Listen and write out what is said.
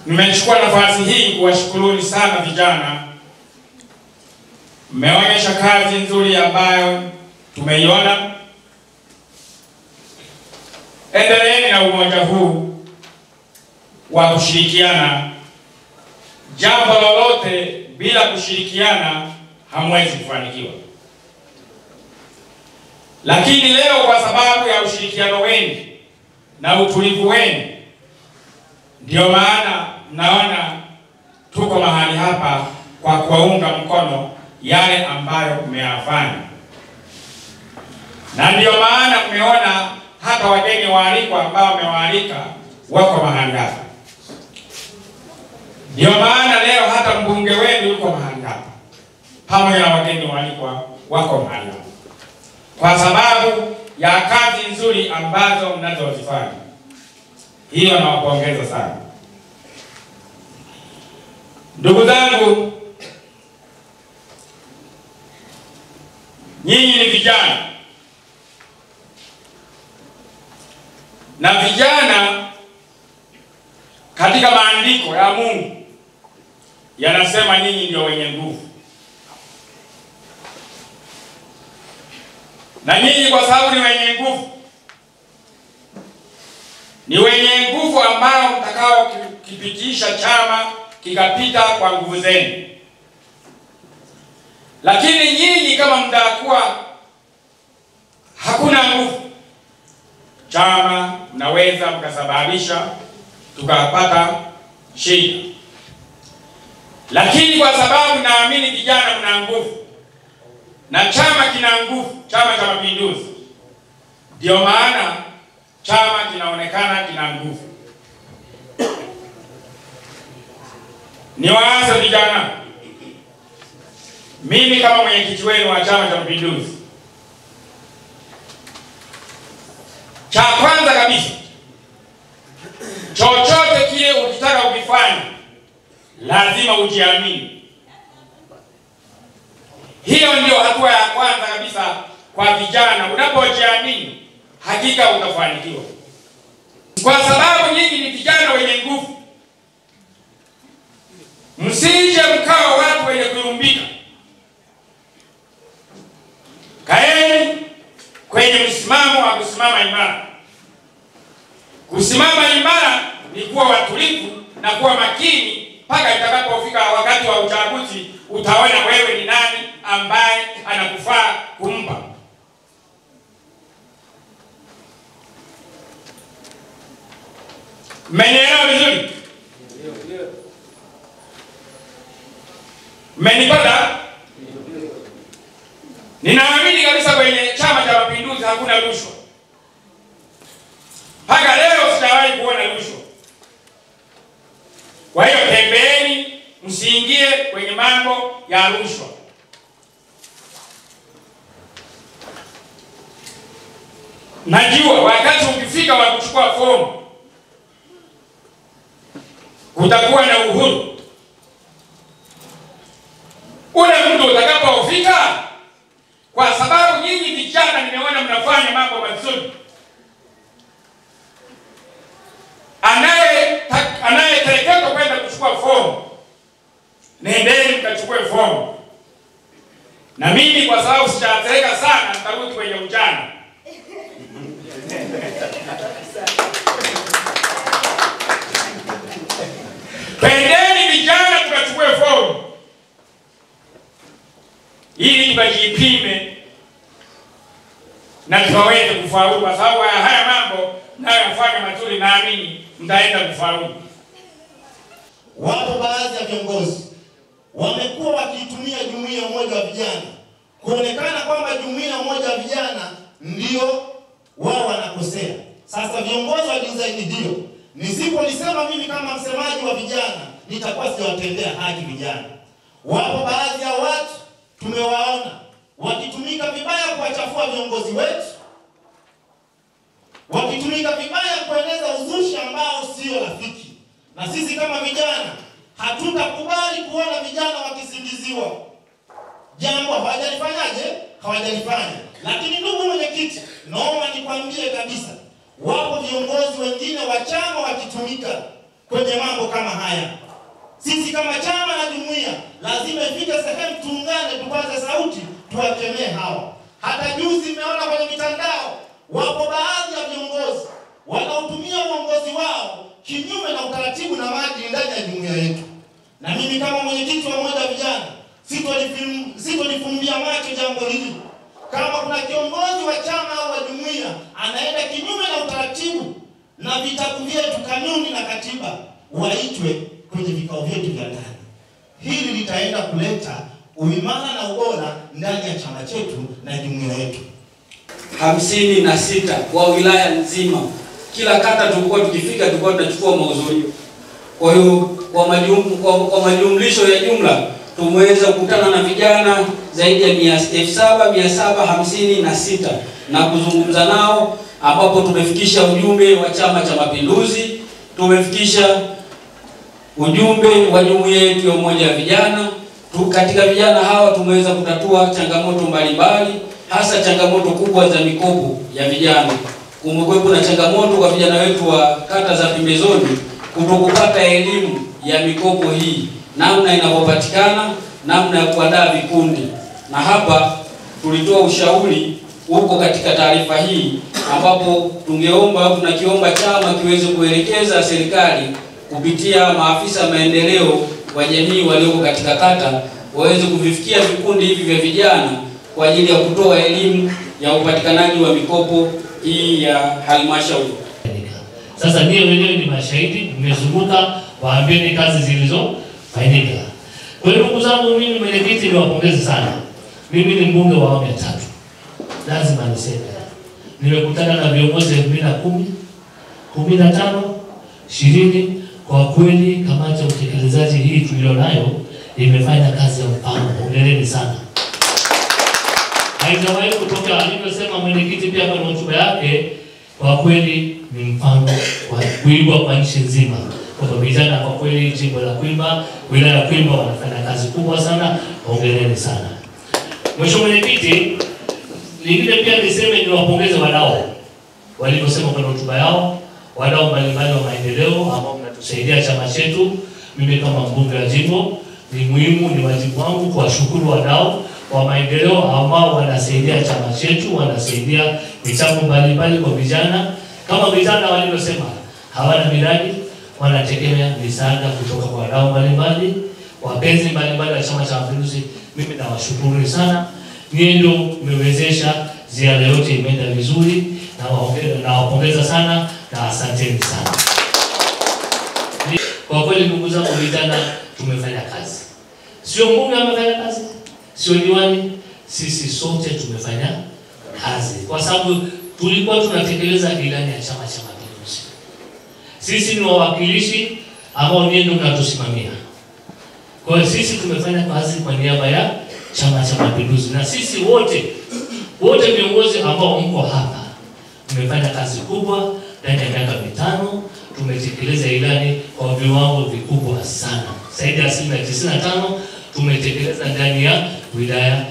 Nimechukua nafasi hii kuwashukuruni sana vijana. Mmeonyesha kazi nzuri ambayo tumeiona. Endeleeni na umoja huu wa kushirikiana. Jambo lolote bila kushirikiana hamwezi kufanikiwa. Lakini leo kwa sababu ya ushirikiano wenu na utulivu wenu, ndio maana naona tuko mahali hapa kwa kuwaunga mkono yale ambayo mmeyafanya. Na ndio maana mmeona hata wageni waalikwa ambao mmewaalika wako mahali hapa. Ndio maana leo hata mbunge wenu yuko mahali hapa, pamoja na wageni waalikwa wako mahali hapa, kwa sababu ya kazi nzuri ambazo mnazozifanya. Hiyo nawapongeza sana. Ndugu zangu, nyinyi ni vijana, na vijana katika maandiko ya Mungu yanasema nyinyi ndio wenye nguvu. Na nyinyi kwa sababu ni wenye nguvu, ni wenye nguvu ambao mtakao kipitisha chama kikapita kwa nguvu zenu. Lakini nyinyi kama mtakuwa hakuna nguvu, chama mnaweza mkasababisha tukapata shida. Lakini kwa sababu naamini vijana mna nguvu na chama kina nguvu, Chama cha Mapinduzi, ndio maana chama kinaonekana kina nguvu. Niwaasa vijana, mimi kama mwenyekiti wenu wa Chama cha Mapinduzi, cha kwanza kabisa, chochote kile ukitaka ukifanya lazima ujiamini. Hiyo ndio hatua ya kwanza kabisa kwa vijana. Unapojiamini, hakika utafanikiwa. Kwa sababu nyinyi ni vijana wenye nguvu. Msije mkawa watu wenye kuyumbika. Kaeni kwenye msimamo wa kusimama imara. Kusimama imara ni kuwa watulivu na kuwa makini mpaka itakapofika wakati wa uchaguzi, utaona wewe ni nani ambaye anakufaa kumpa. Mmenielewa vizuri? Mmenipata? Ninaamini kabisa kwenye Chama cha Mapinduzi hakuna rushwa. Mpaka leo sijawahi kuona rushwa. Kwa hiyo tembeeni, msiingie kwenye mambo ya rushwa. Najua wakati ukifika wa kuchukua fomu kutakuwa na uhuru. Ule mtu utakapofika, kwa sababu nyinyi vijana nimeona mnafanya mambo mazuri. Anayetekeleza kwenda kuchukua fomu, nendeni mkachukue fomu. Na mimi kwa sababu sijaathirika sana, nitarudi kwenye ujana. Pendeni vijana tukachukue fomu, ili tukajipime na tuweze kufaulu, kwa sababu haya mambo nayo yafanya mazuri, naamini mtaenda kufaulu. Wapo baadhi ya viongozi wamekuwa wakitumia jumuiya moja wa vijana kuonekana kwamba jumuiya moja wa vijana ndio wao wanakosea. Sasa viongozi wa design hiyo, nisipolisema mimi kama msemaji wa vijana, nitakuwa siwatendea haki vijana. Wapo baadhi ya watu tumewaona wakitumika vibaya kuwachafua viongozi wetu, wakitumika vibaya kueneza uzushi ambao sio rafiki. Na sisi kama vijana hatutakubali kuona vijana wakisingiziwa jambo hawajalifanya. Lakini ndugu mwenyekiti, naomba nikwambie kabisa, wapo viongozi wengine wa chama wakitumika kwenye mambo kama haya. Sisi kama chama na jumuiya lazima ifike sehemu tuungane, tupaze sauti, tuwakemee hawa. Hata juzi nimeona kwenye mitandao wapo baadhi ya viongozi wanaotumia uongozi wao kinyume na utaratibu na maadili ndani ya jumuiya yetu. Na mimi kama mwenyekiti wa Umoja wa Vijana sitolifumbia macho jambo hili. Kama kuna kiongozi wa chama au wa jumuiya anaenda kinyume na utaratibu na vitabu vyetu, kanuni na katiba, waitwe kwenye vikao vyetu vya ndani. Hili litaenda kuleta uimara na ubora ndani ya chama chetu na jumuiya yetu. 56 kwa wilaya nzima. Kila kata tulikuwa tukifika tulikuwa tunachukua mahudhurio. Kwa hiyo kwa majumlisho ya jumla tumeweza kukutana na vijana zaidi ya 7756 na kuzungumza nao, ambapo tumefikisha ujumbe wa Chama cha Mapinduzi, tumefikisha ujumbe wa jumuiya yetu ya Umoja wa Vijana. Katika vijana hawa tumeweza kutatua changamoto mbalimbali, hasa changamoto kubwa za mikopo ya vijana. Kumekuwepo na changamoto kwa vijana wetu wa kata za pembezoni kutokupata elimu ya mikopo hii, namna inapopatikana, namna ya kuandaa vikundi. Na hapa tulitoa ushauri huko katika taarifa hii, ambapo tunakiomba chama kiweze kuelekeza serikali kupitia maafisa maendeleo wa jamii walioko katika kata waweze kuvifikia vikundi hivi vya vijana kwa ajili ya kutoa elimu ya upatikanaji wa mikopo hii ya halmashauri. Sasa ndio wenyewe ni mashahidi, mmezunguka, waambieni kazi zilizofanyika. Kwa hiyo ndugu zangu, mimi mwenyekiti niwapongeze sana. Mimi ni mbunge wa awamu ya 3. Lazima niseme. Nimekutana na viongozi 2010, 15, 20. Kwa kweli kamati ya utekelezaji hii tulionayo imefanya kazi ya mpango. Hongereni sana. Haijawahi kutoka, alivyosema mwenyekiti pia kwa hotuba yake, kwa kweli ni mpango wa kuigwa kwa nchi nzima. Kwa vijana kwa kweli jimbo la Kwimba, wilaya ya Kwimba wanafanya kazi kubwa sana. Hongereni sana. Mheshimiwa mwenyekiti, lingine pia niseme niwapongeze wadau walivyosema kwa hotuba yao, wadau mbalimbali wa maendeleo ambao mnatusaidia chama chetu. Mimi kama mbunge wa jimbo ni muhimu, ni wajibu wangu kuwashukuru wadau wa maendeleo ambao wanasaidia chama chetu, wanasaidia michango mbalimbali kwa vijana. Kama vijana walivyosema hawana miradi, wanategemea misaada kutoka kwa wadau mbalimbali, wapenzi mbalimbali wa Chama cha Mapinduzi. Mimi nawashukuru sana. Nyinyi ndio mmewezesha ziara yote imeenda vizuri, na wapongeza sana na asanteni sana. Kwa kweli ndugu zangu vijana, tumefanya kazi. Sio mbunge amefanya kazi, sio diwani, sisi sote tumefanya kazi. Kwa sababu tulikuwa tunatekeleza ilani ya Chama cha Mapinduzi. Sisi ni wawakilishi ambao ndio mnatusimamia. Kwa hiyo sisi tumefanya kazi kwa niaba ya Chama cha Mapinduzi, na sisi wote viongozi ambao mko hapa tumefanya kazi kubwa ndani ya miaka 5. Tumetekeleza ilani kwa viwango vikubwa sana. Zaidi ya 95% tumetekeleza ndani ya wilaya